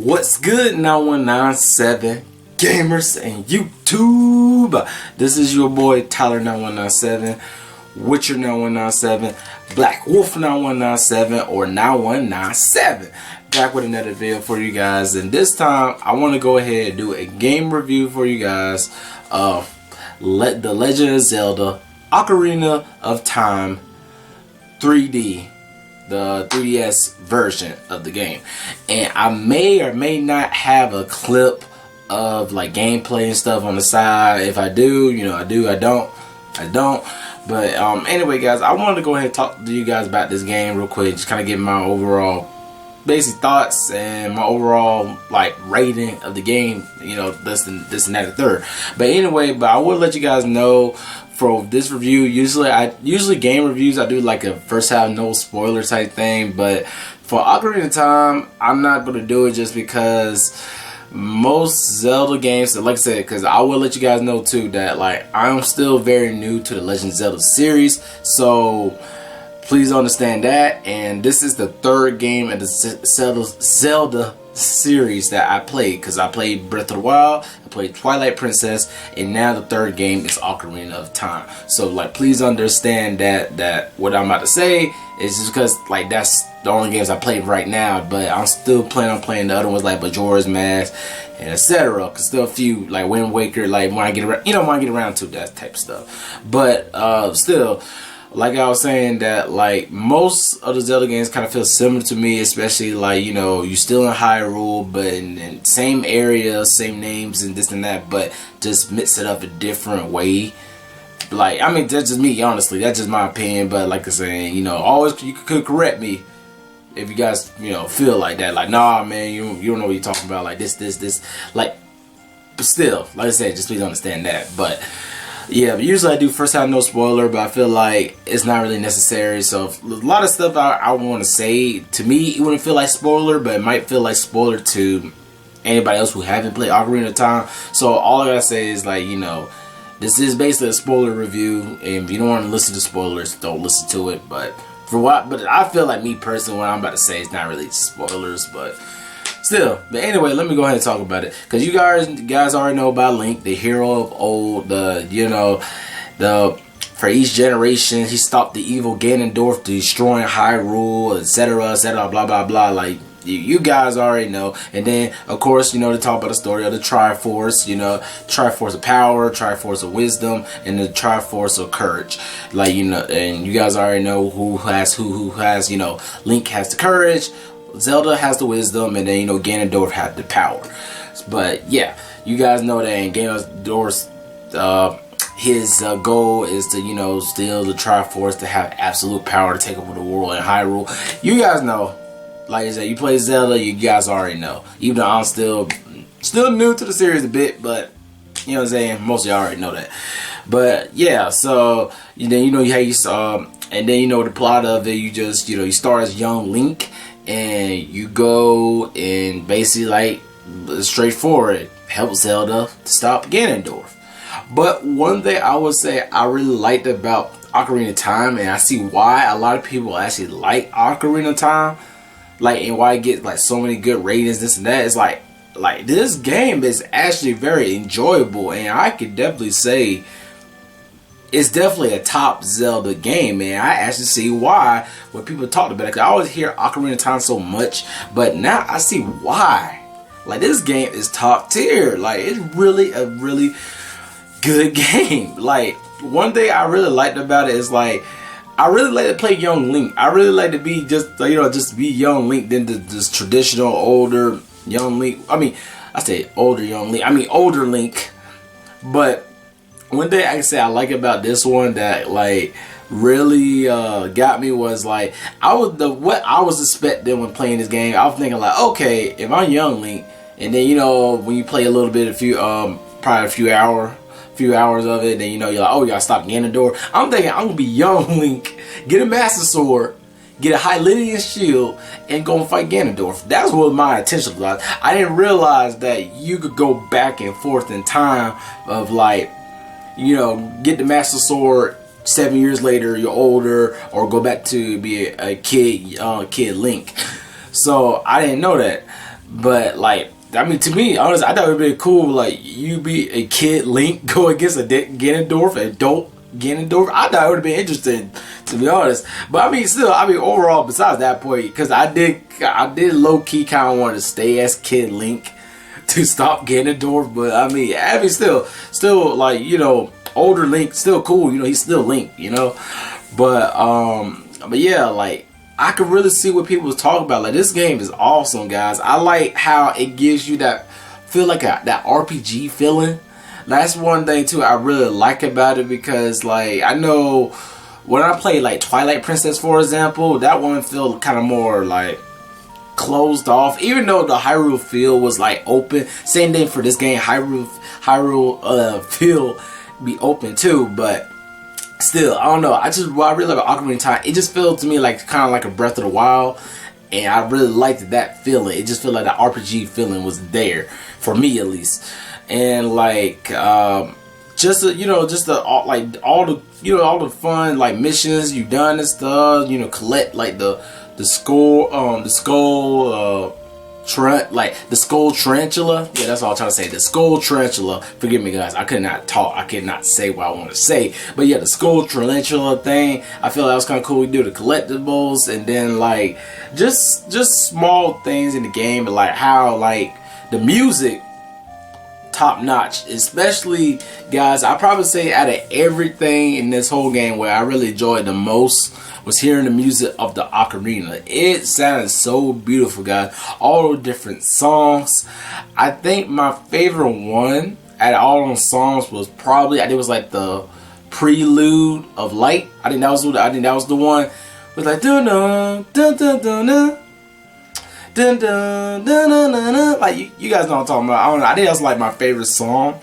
What's good, 9197 gamers and YouTube? This is your boy Tyler9197, Witcher 9197, Black Wolf 9197, or 9197. Back with another video for you guys, and this time I want to go ahead and do a game review for you guys of The Legend of Zelda Ocarina of Time 3D. The 3DS version of the game, and I may or may not have a clip of like gameplay and stuff on the side. If I do, you know, I do. I don't. But anyway, guys, I wanted to go ahead and talk to you guys about this game real quick, just kind of get my overall basic thoughts and my overall like rating of the game. You know, this and that, the third. But anyway, I will let you guys know. For this review, usually game reviews I do like a first half no spoiler type thing, but for Ocarina of Time I'm not gonna do it just because most Zelda games, like I said, because I will let you guys know too that like I'm still very new to the Legend of Zelda series, so please understand that. And this is the third game in the Zelda series that I played, because I played Breath of the Wild, I played Twilight Princess, and now the third game is Ocarina of Time. So like please understand that what I'm about to say is just because like that's the only games I played right now, but I'm still planning on playing the other ones like Majora's Mask and etc. Cause still a few like Wind Waker, like when I get around, when I get around to that type of stuff. But still, like I was saying, that like most of the Zelda games kind of feel similar to me, especially like, you know, you're still in Hyrule, but in same area, same names and this and that, but just mix it up a different way. Like, I mean, that's just me, honestly. That's just my opinion. But like I said, you know, always you could correct me if you guys, you know, feel like that. Like, nah, man, you don't know what you're talking about. Like this, like, but still, like I said, just please understand that. But yeah, but usually I do first time no spoiler, but I feel like it's not really necessary. So a lot of stuff I want to say, to me it wouldn't feel like spoiler, but it might feel like spoiler to anybody else who haven't played Ocarina of Time. So all I gotta say is, like, you know, this is basically a spoiler review, and if you don't want to listen to spoilers, don't listen to it. But I feel like, me personally, what I'm about to say is not really spoilers, but still. But anyway, let me go ahead and talk about it, because you guys already know about Link, the hero of old. For each generation, he stopped the evil Ganondorf, destroying Hyrule, etc., etc., blah blah blah. Like you guys already know. And then of course, you know, to talk about the story of the Triforce, you know, Triforce of power, Triforce of wisdom, and the Triforce of courage. Like, you know, and you guys already know who has, you know, Link has the courage, Zelda has the wisdom, and then, you know, Ganondorf has the power. But yeah, you guys know that in Ganondorf's his goal is to, you know, steal the Triforce to have absolute power to take over the world in Hyrule. You guys know, like I said, you play Zelda, you guys already know. Even though I'm still new to the series a bit, but you know what I'm saying, most of y'all already know that. But yeah, so you know how you saw, and then you know the plot of it. You just, you know, you start as young Link, and you go and basically, like, straightforward, help Zelda to stop Ganondorf. But one thing I would say I really liked about Ocarina of Time, and I see why a lot of people actually like Ocarina of Time, like, and why it gets like so many good ratings, this and that, is like this game is actually very enjoyable, and I could definitely say it's definitely a top Zelda game, man. I actually see why when people talk about it, 'cause I always hear Ocarina of Time so much, but now I see why. Like, this game is top tier. Like, it's really a really good game. Like, one thing I really liked about it is, like, I really like to play young Link. I really like to be just, you know, just be young Link than this traditional older young Link. I mean, I say older young Link. I mean older Link. But one thing I can say I like about this one that like really got me was, like, what I was expecting when playing this game. I was thinking, like, okay, if I'm young Link, and then, you know, when you play a little bit, probably a few hours of it, then, you know, you're like, oh, you gotta stop Ganondorf. I'm thinking I'm gonna be young Link, get a Master Sword, get a Hylian shield, and go and fight Ganondorf. That's what my intention was. I didn't realize that you could go back and forth in time of, like, you know, get the Master Sword, 7 years later you're older, or go back to be a kid Link. So I didn't know that. But like, I mean, to me, honestly, I thought it would be cool. Like, you be a kid Link go against a Ganondorf, adult Ganondorf. I thought it would have been interesting, to be honest. But I mean, still, I mean, overall, besides that point, because I did low key kind of want to stay as kid Link to stop Ganondorf. But I mean, still like, you know, older Link, still cool. You know, he's still Link. You know, but yeah, like, I could really see what people was talking about. Like, this game is awesome, guys. I like how it gives you that feel like that RPG feeling. That's one thing too I really like about it, because like, I know when I play like Twilight Princess, for example, that one felt kind of more like closed off, even though the Hyrule feel was like open. Same thing for this game, Hyrule feel be open too, but still, I don't know. What I really like about Ocarina of Time, it just felt to me like kind of like a Breath of the Wild, and I really liked that feeling. It just felt like the RPG feeling was there for me, at least. And like, just all the fun like missions you done and stuff. You know, collect like the skull tarantula. Yeah, that's all I'm trying to say. The skull tarantula. Forgive me, guys. I could not talk. I could not say what I want to say. But yeah, the skull tarantula thing, I feel that was kind of cool. We do the collectibles, and then like just small things in the game, like how like the music, top notch. Especially, guys, I probably say out of everything in this whole game, where I really enjoyed the most was hearing the music of the Ocarina. It sounded so beautiful, guys. All the different songs. I think my favorite one out of all those songs was probably, I think it was like the Prelude of Light. I think that was the one. It was like dun dun dun dun dun dun. Dun, dun, dun, dun, dun, dun. Like, you guys know what I'm talking about. I don't know. I think that's like my favorite song.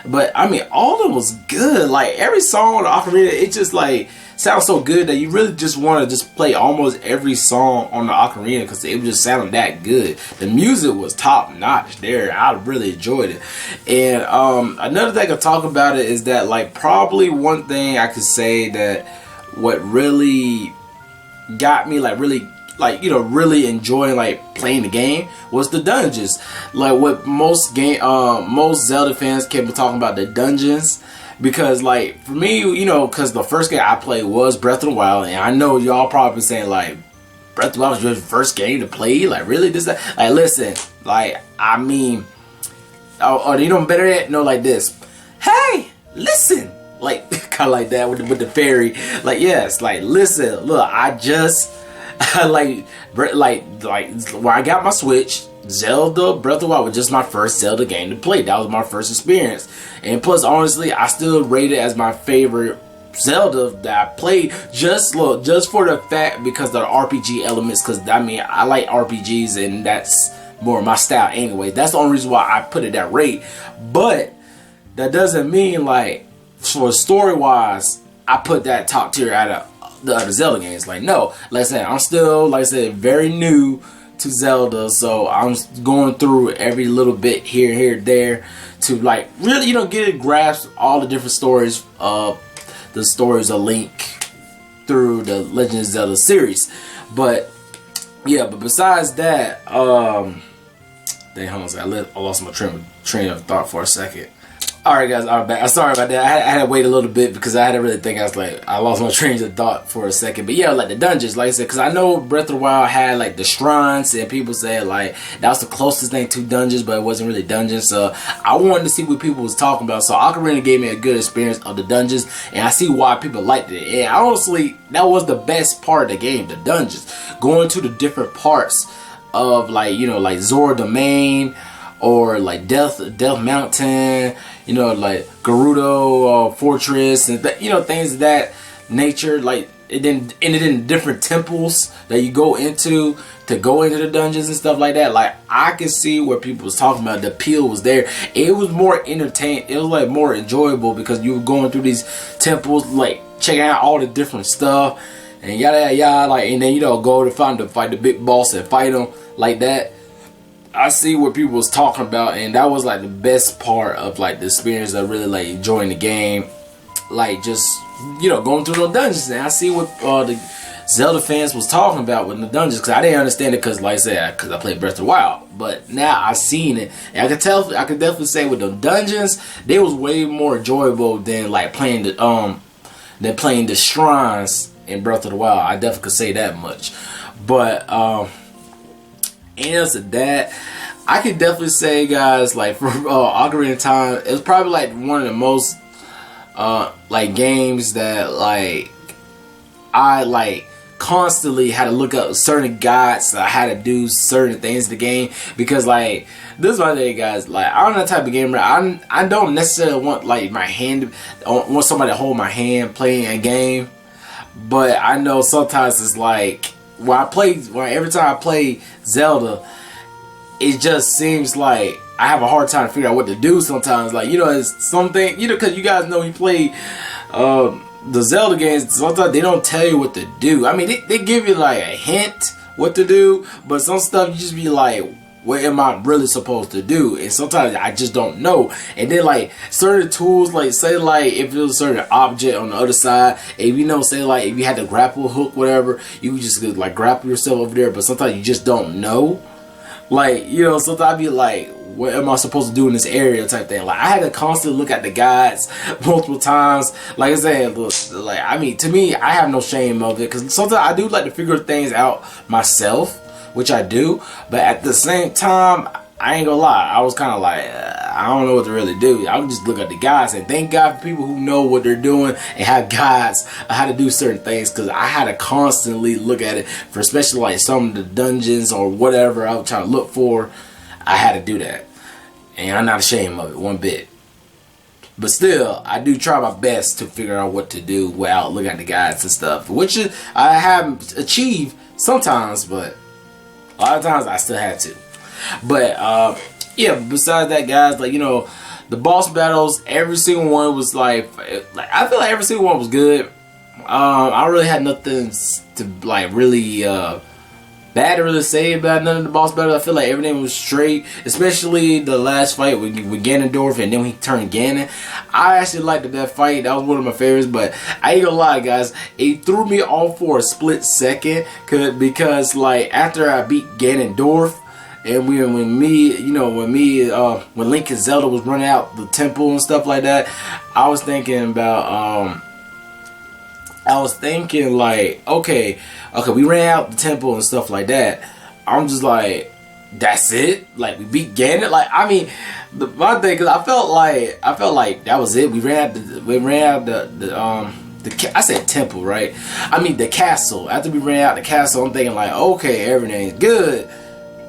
But I mean, all of them was good. Like, every song on the Ocarina, it just like sounds so good that you really just want to just play almost every song on the Ocarina, because it just sounded that good. The music was top notch there. I really enjoyed it. And another thing I could talk about it is that, like, probably one thing I could say that what really got me really enjoying like playing the game was the dungeons. Like, what most Zelda fans kept talking about, the dungeons. Because like, for me, you know, because the first game I played was Breath of the Wild, and I know y'all probably saying like, Breath of the Wild was your first game to play? Like, really? This, that? Like, listen, like, I mean, or you know better yet, no, like this. Hey, listen. Like, kind of like that with the fairy. Like, yes, like, listen, look, I just like when I got my Switch, Zelda Breath of the Wild was just my first Zelda game to play. That was my first experience. And plus, honestly, I still rate it as my favorite Zelda that I played, just for the fact because of the RPG elements. Because I mean, I like RPGs, and that's more my style anyway. That's the only reason why I put it that rate. But that doesn't mean like, for story wise, I put that top tier out of the other Zelda games. Like, no, like I said, I'm still, like I said, very new to Zelda, so I'm going through every little bit here, there, to like really, you know, get a grasp all the different stories of Link through the Legend of Zelda series. But yeah, but besides that, I lost my train of thought for a second. Alright, guys, I'm back. Sorry about that. I had to wait a little bit because I had to really think. I lost my train of thought for a second. But yeah, like the dungeons, like I said, because I know Breath of the Wild had like the shrines, and people said like that was the closest thing to dungeons, but it wasn't really dungeons. So I wanted to see what people was talking about. So Ocarina gave me a good experience of the dungeons, and I see why people liked it. And honestly, that was the best part of the game, the dungeons. Going to the different parts of, like, you know, like Zora Domain, or like Death Mountain, you know, like Gerudo Fortress, and you know, things of that nature. Like, it in different temples that you go into to go into the dungeons and stuff like that. Like, I can see where people was talking about the appeal was there. It was more entertaining. It was like more enjoyable because you were going through these temples, like checking out all the different stuff and yada yada, like, and then, you know, go to fight the big boss and fight him like that. I see what people was talking about, and that was like the best part of like the experience of really like enjoying the game, like just, you know, going through those dungeons. And I see what Zelda fans was talking about with the dungeons, because I didn't understand it, because like I said, because I played Breath of the Wild. But now I seen it, and I could definitely say with the dungeons, they was way more enjoyable than like playing the shrines in Breath of the Wild. I definitely could say that much. But answer that, I could definitely say, guys, like for Ocarina of Time, it's probably like one of the most like games that like I like constantly had to look up certain guides. I had to do certain things in the game, because like this is my thing, guys. Like I'm that type of gamer. I don't necessarily want like my hand, want somebody to hold my hand playing a game, but I know sometimes it's like every time I play Zelda, it just seems like I have a hard time to figure out what to do sometimes. Like, you know, it's something, you know, because you guys know you play the Zelda games, sometimes they don't tell you what to do. I mean, they give you like a hint what to do, but some stuff you just be like, what am I really supposed to do? And sometimes I just don't know. And then like certain tools, like say like if there's a certain object on the other side, if you know, say like if you had the grapple hook, whatever, you just could like grapple yourself over there, but sometimes you just don't know. Like, you know, sometimes I'd be like, what am I supposed to do in this area type thing. Like I had to constantly look at the guides multiple times. Like I said, look, like I mean, to me, I have no shame of it, because sometimes I do like to figure things out myself, which I do. But at the same time, I ain't gonna lie, I was kind of like, I don't know what to really do. I would just look at the guides, and thank God for people who know what they're doing and have guides on how to do certain things, because I had to constantly look at it for especially like some of the dungeons or whatever I was trying to look for. I had to do that, and I'm not ashamed of it one bit. But still, I do try my best to figure out what to do without looking at the guides and stuff, which I haven't achieved sometimes, but a lot of times I still had to. But yeah, besides that, guys, like, you know, the boss battles, every single one was like I feel like every single one was good. I really had nothing to like really bad to really say about none of the boss battles. I feel like everything was straight, especially the last fight with Ganondorf, and then when he turned Ganon. I actually liked that fight. That was one of my favorites, but I ain't gonna lie, guys, it threw me off for a split second, because like after I beat Ganondorf, and when Link and Zelda was running out the temple and stuff like that, I was thinking about like, okay, we ran out the temple and stuff like that. I'm just like, that's it? Like, we beat Ganon? Like, I mean, my thing, because I felt like that was it. We ran out I said temple, right? I mean the castle. After we ran out the castle, I'm thinking like, okay, everything's good,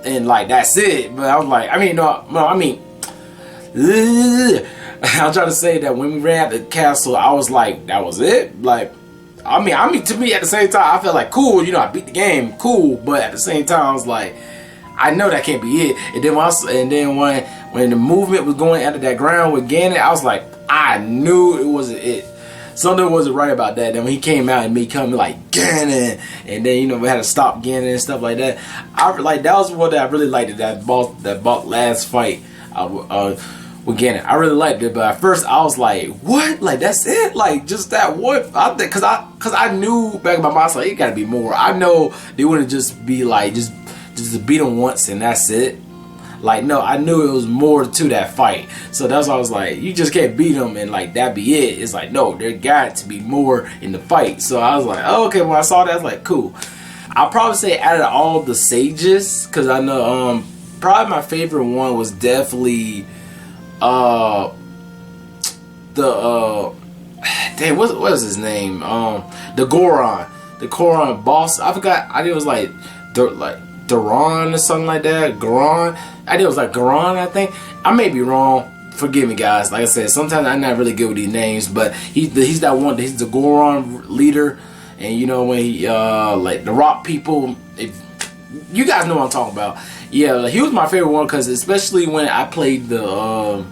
and like that's it. But I was like, I'm trying to say that when we ran out the castle, I was like, that was it. Like, I mean, to me, at the same time, I felt like, cool, you know, I beat the game, cool. But at the same time, I was like, I know that can't be it. And then when the movement was going out of that ground with Ganon, I was like, I knew it wasn't it. Something wasn't right about that. Then when he came out and me coming like Ganon, and then, you know, we had to stop Ganon and stuff like that. That was what I really liked, that last fight with Ganon. I really liked it, but at first I was like, what? Like, that's it? Like, just that one? Cause I knew back in my mind, I was like, it gotta be more. I know they wouldn't just be like, just to beat him once and that's it. Like, no, I knew it was more to that fight. So that's why I was like, you just can't beat him and like that be it. It's like, no, there got to be more in the fight. So I was like, oh, okay, when I saw that, I was like, cool. I'll probably say out of all the sages, because I know probably my favorite one was definitely what is his name? The Goron boss. I forgot. I think it was like Duran or something like that. Goron. I think it was like Goron, I think. I may be wrong. Forgive me, guys. Like I said, sometimes I'm not really good with these names, but he's that one. He's the Goron leader, and you know when he like the rock people. If you guys know what I'm talking about. Yeah, like, he was my favorite one, because especially when I played the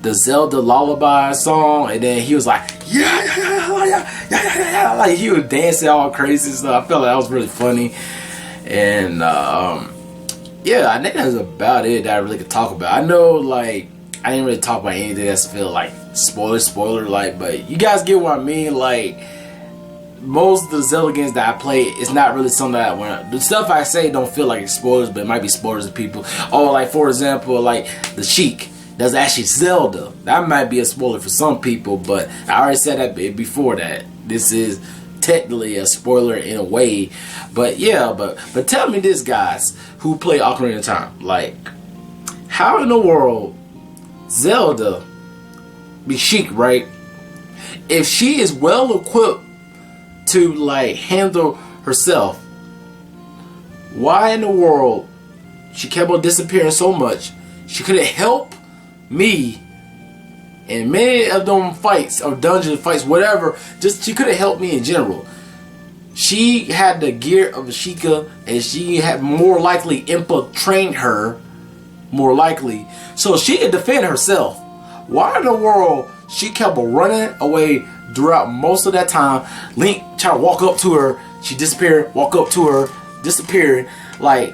Zelda Lullaby song, and then he was like, yeah, like he was dancing all crazy and stuff. I felt like that was really funny, and yeah, I think that's about it that I really could talk about. I know, like, I didn't really talk about anything that's feel like spoiler like, but you guys get what I mean. Like, most of the Zelda games that I play, it's not really something that the stuff I say don't feel like it's spoilers, but it might be spoilers to people. Oh, like for example, like the Sheik, that's actually Zelda. That might be a spoiler for some people, but I already said that before that. This is technically a spoiler in a way, but yeah, but tell me this, guys, who play Ocarina of Time, like, how in the world Zelda be Sheik, right? If she is well equipped to like handle herself, why in the world she kept on disappearing so much? She could have helped me in many of them fights or dungeon fights, whatever. Just she could have helped me in general. She had the gear of a Sheikah, and she had more likely Impa trained her, more likely, so she could defend herself. Why in the world she kept on running away throughout most of that time? Link tried to walk up to her, she disappeared. Walk up to her, disappeared. Like,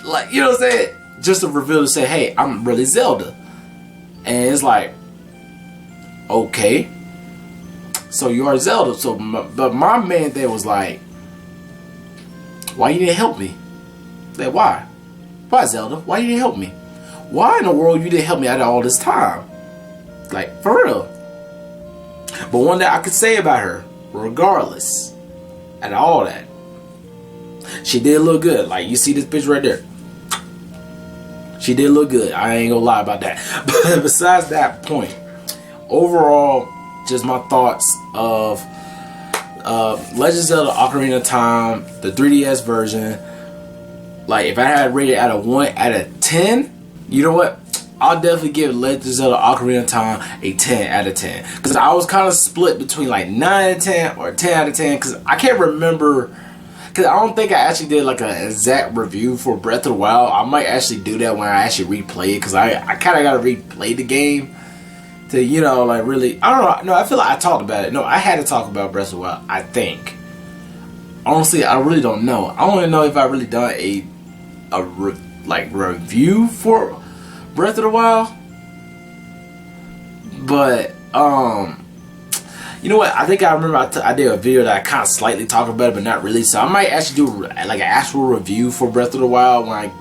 like, you know what I'm saying? Just to reveal to say, hey, I'm really Zelda. And it's like, okay, so you are Zelda. So, but my main thing was like, why you didn't help me? Like, why? Why, Zelda? Why you didn't help me? Why in the world you didn't help me out of all this time? Like, for real. But one thing I could say about her, regardless out of all that, she did look good. Like, you see this picture right there, she did look good. I ain't gonna lie about that. But besides that point, overall, just my thoughts of Legend of Zelda Ocarina of Time, the 3DS version. Like, if I had rated out of 1 out of 10, you know what? I'll definitely give Legend of Zelda Ocarina of Time a 10 out of 10. Because I was kind of split between like 9 out of 10 or 10 out of 10. Because I can't remember. Because I don't think I actually did like an exact review for Breath of the Wild. I might actually do that when I actually replay it. Because I kind of got to replay the game to, you know, like really. I don't know. No, I feel like I talked about it. No, I had to talk about Breath of the Wild, I think. Honestly, I really don't know. I don't even know if I really done a review for Breath of the Wild. But you know what? I think I remember I did a video that I kind of slightly talked about it, but not really. So I might actually do like an actual review for Breath of the Wild when I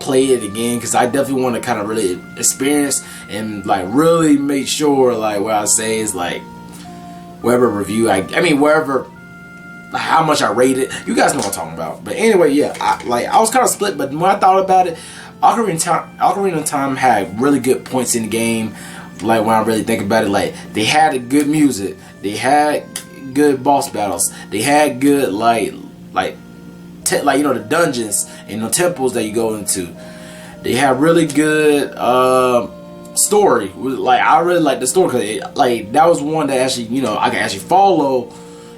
play it again, because I definitely want to kind of really experience and like really make sure like what I say is like whatever review I mean wherever, how much I rate it. You guys know what I'm talking about. But anyway, yeah, I was kind of split, but when I thought about it, Ocarina of Time had really good points in the game. Like, when I really think about it, like, they had a good music, they had good boss battles, they had good like you know, the dungeons and the temples that you go into. They had really good story. Like, I really like the story, because like that was one that actually, you know, I can actually follow.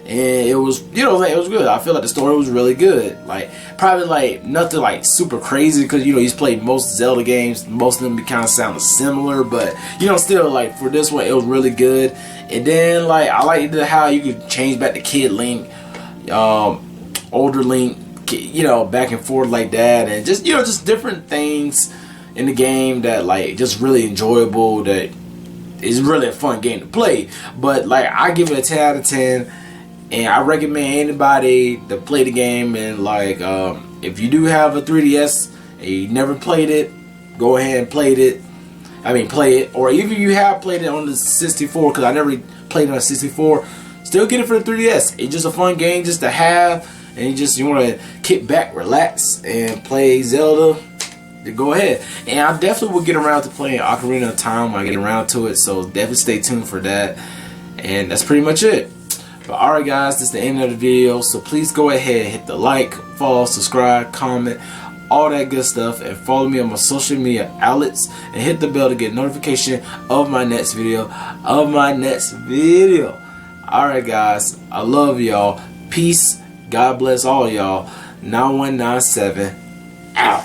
And it was, you know, like, it was good. I feel like the story was really good. Like, probably like nothing like super crazy, because, you know, he's played most Zelda games. Most of them kind of sound similar, but, you know, still, like, for this one, it was really good. And then, like, I liked how you could change back to Kid Link, older Link, you know, back and forth like that, and just, you know, just different things in the game that, like, just really enjoyable. That is really a fun game to play. But, like, I give it a 10 out of 10. And I recommend anybody to play the game. And like, if you do have a 3DS and you never played it, go ahead and play it. Play it. Or even if you have played it on the 64, because I never played it on the 64, still get it for the 3DS. It's just a fun game just to have, and you want to kick back, relax, and play Zelda. Go ahead. And I definitely will get around to playing Ocarina of Time when I get around to it. So definitely stay tuned for that. And that's pretty much it. But alright guys, this is the end of the video, so please go ahead and hit the like, follow, subscribe, comment, all that good stuff, and follow me on my social media outlets, and hit the bell to get notification of my next video, Alright guys, I love y'all. Peace. God bless all y'all. 9197 out.